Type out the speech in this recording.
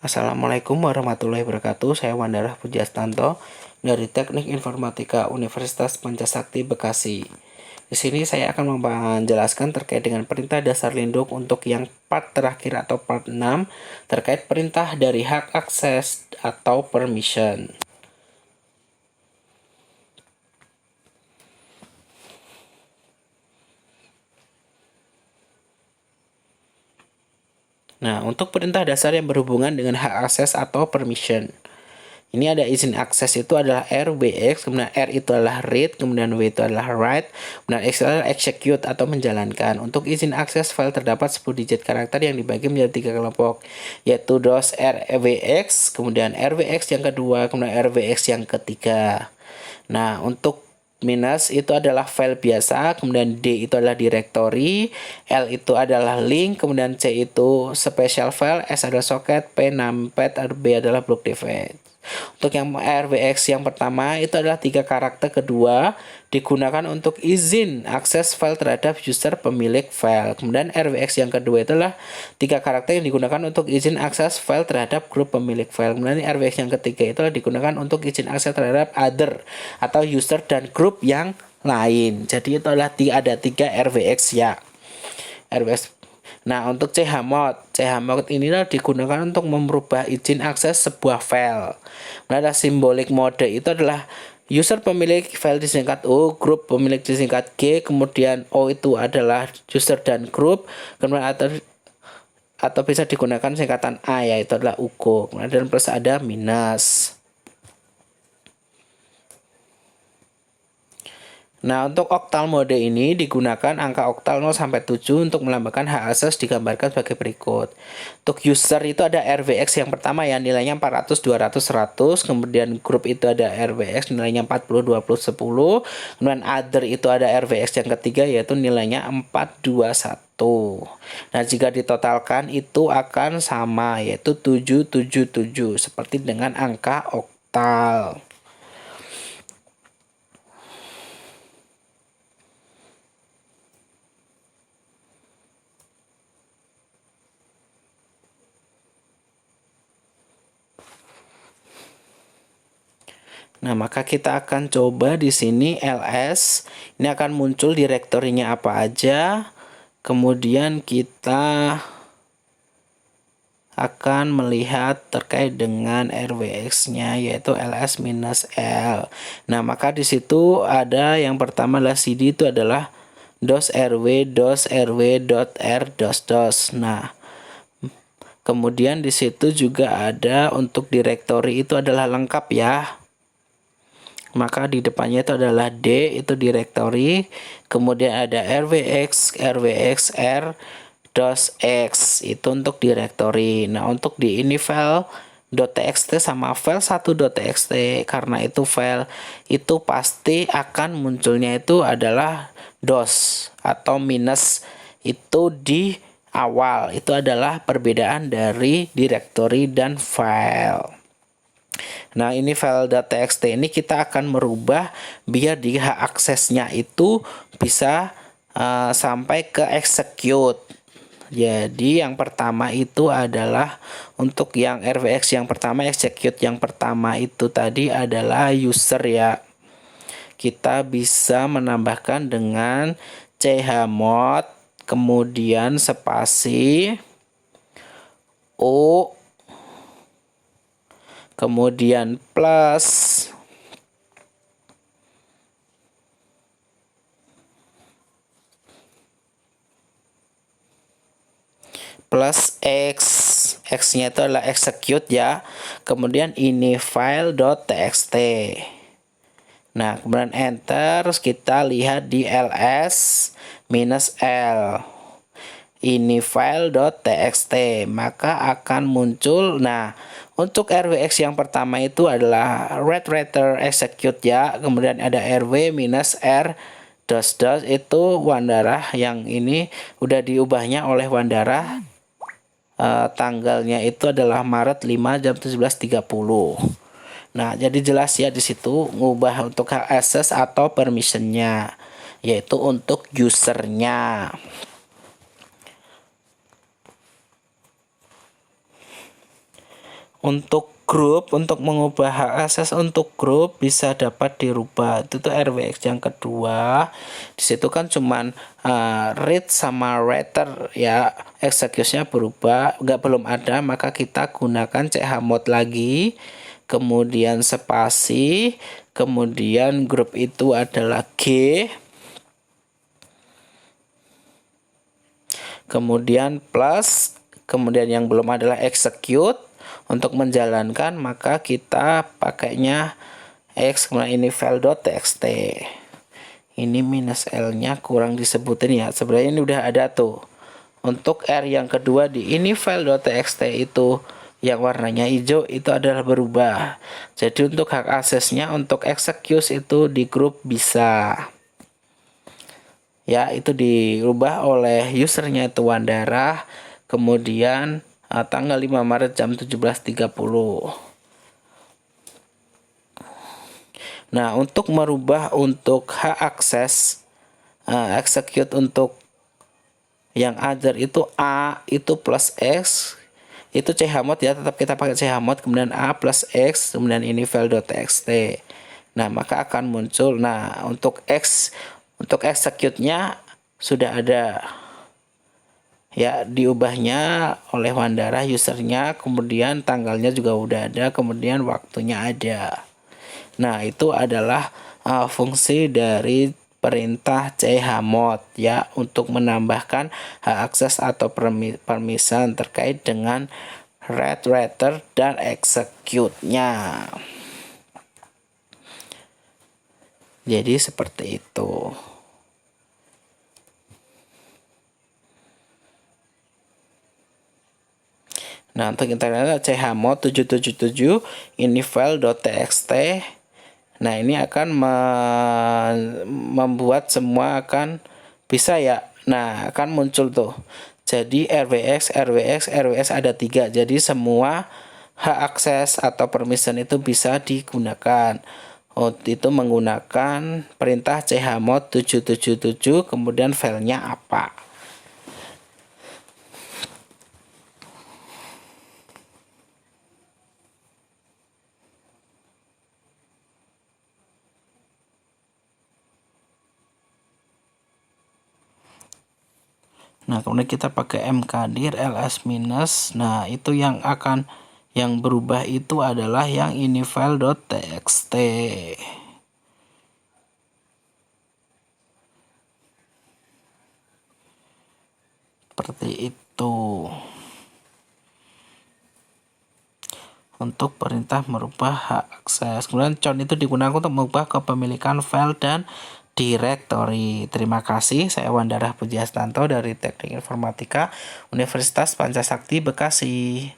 Assalamualaikum warahmatullahi wabarakatuh. Saya Wandarah Pujastanto dari Teknik Informatika Universitas Pancasakti Bekasi. Di sini saya akan menjelaskan terkait dengan perintah dasar lindung untuk yang part terakhir atau part 6 terkait perintah dari hak akses atau permission. Nah, untuk perintah dasar yang berhubungan dengan hak akses atau permission. Ini ada izin akses itu adalah RWX, kemudian R itu adalah read, kemudian W itu adalah write, kemudian X adalah execute atau menjalankan. Untuk izin akses file terdapat 10 digit karakter yang dibagi menjadi 3 kelompok, yaitu DOS RWX, kemudian RWX yang kedua, kemudian RWX yang ketiga. Nah, untuk minus itu adalah file biasa, kemudian D itu adalah directory, L itu adalah link, kemudian C itu special file, S adalah socket, P numpad, B adalah block device. Untuk yang RWX yang pertama itu adalah 3 karakter kedua digunakan untuk izin akses file terhadap user pemilik file. Kemudian RWX yang kedua itulah 3 karakter yang digunakan untuk izin akses file terhadap grup pemilik file. Kemudian RWX yang ketiga itulah digunakan untuk izin akses terhadap other atau user dan grup yang lain. Jadi itu adalah ada 3 RWX ya. RWX. Nah, untuk chmod inilah digunakan untuk merubah izin akses sebuah file. Nah, simbolik mode itu adalah user pemilik file disingkat O, grup pemilik disingkat G, kemudian O itu adalah user dan grup, kemudian atau bisa digunakan singkatan A yaitu adalah UGO. Kemudian plus ada minus. Nah, untuk oktal mode ini digunakan angka oktal 0 sampai 7 untuk melambangkan hak akses digambarkan sebagai berikut. Untuk user itu ada RWX yang pertama ya, nilainya 400, 200, 100. Kemudian grup itu ada RWX nilainya 40, 20, 10. Kemudian other itu ada RWX yang ketiga yaitu nilainya 4, 2, 1. Nah, jika ditotalkan itu akan sama yaitu 7, 7, 7 seperti dengan angka oktal. Nah, maka kita akan coba di sini ls. Ini akan muncul direktorinya apa aja. Kemudian kita akan melihat terkait dengan RWX-nya yaitu ls-l. Nah, maka di situ ada yang pertama adalah cd itu adalah .rw.r. Nah, kemudian di situ juga ada untuk direktori itu adalah lengkap ya. Maka di depannya itu adalah D itu directory, kemudian ada RWX, RWXR, .x itu untuk directory. Nah, untuk di ini file .txt sama file 1.txt karena itu file itu pasti akan munculnya itu adalah DOS atau minus itu di awal. Itu adalah perbedaan dari directory dan file. Nah, ini file .txt ini kita akan merubah biar di hak aksesnya itu bisa sampai ke execute. Jadi yang pertama itu adalah untuk yang RWX yang pertama, execute yang pertama itu tadi adalah user ya. Kita bisa menambahkan dengan chmod kemudian spasi O kemudian plus X nya itu adalah execute ya, kemudian ini file.txt. Nah, kemudian enter, terus kita lihat di ls-l ini file.txt, maka akan muncul. Nah, untuk RWX yang pertama itu adalah read writer execute ya, kemudian ada RW-R itu Wandarah yang ini udah diubahnya oleh Wandarah. Tanggalnya itu adalah Maret 5 jam 17.30. Nah, jadi jelas ya di situ ngubah untuk hak akses atau permissionnya, yaitu untuk usernya. untuk grup, untuk mengubah hak akses untuk grup bisa dapat dirubah. Itu tuh RWX yang kedua. Di situ kan cuman read sama writer ya, execute-nya berubah, belum ada, maka kita gunakan chmod lagi, kemudian spasi, kemudian grup itu adalah G, kemudian plus, kemudian yang belum adalah execute. Untuk menjalankan maka kita pakainya x, kemudian ini file.txt. Ini minus L nya kurang disebutin ya, sebenarnya ini udah ada tuh. Untuk R yang kedua di ini file.txt itu yang warnanya hijau itu adalah berubah. Jadi untuk hak aksesnya untuk execute itu di grup bisa ya, itu dirubah oleh usernya itu Wandara, kemudian tanggal 5 Maret jam 17.30. Nah, untuk merubah untuk hak akses execute untuk yang other itu A itu plus X, itu chmod ya, tetap kita pakai chmod, kemudian A plus X, kemudian ini file.txt. Nah, maka akan muncul. Nah, untuk X, untuk execute-nya sudah ada ya, diubahnya oleh Wandara usernya, kemudian tanggalnya juga udah ada, kemudian waktunya ada. Nah, itu adalah fungsi dari perintah chmod ya, untuk menambahkan hak akses atau permission terkait dengan read, writer, dan execute-nya. Jadi seperti itu. Nah, untuk internet chmod 777 ini file.txt. Nah, ini akan membuat semua akan bisa ya. Nah, akan muncul tuh. Jadi RWX ada 3. Jadi semua hak akses atau permission itu bisa digunakan. Itu menggunakan perintah chmod 777, kemudian filenya apa. Nah, kemudian kita pakai mkdir ls minus. Nah, itu yang berubah itu adalah yang ini file.txt. Seperti itu. Untuk perintah merubah hak akses. Kemudian con itu digunakan untuk mengubah kepemilikan file dan directory. Terima kasih, saya Wandara Pujiastanto dari Teknik Informatika Universitas Pancasakti Bekasi.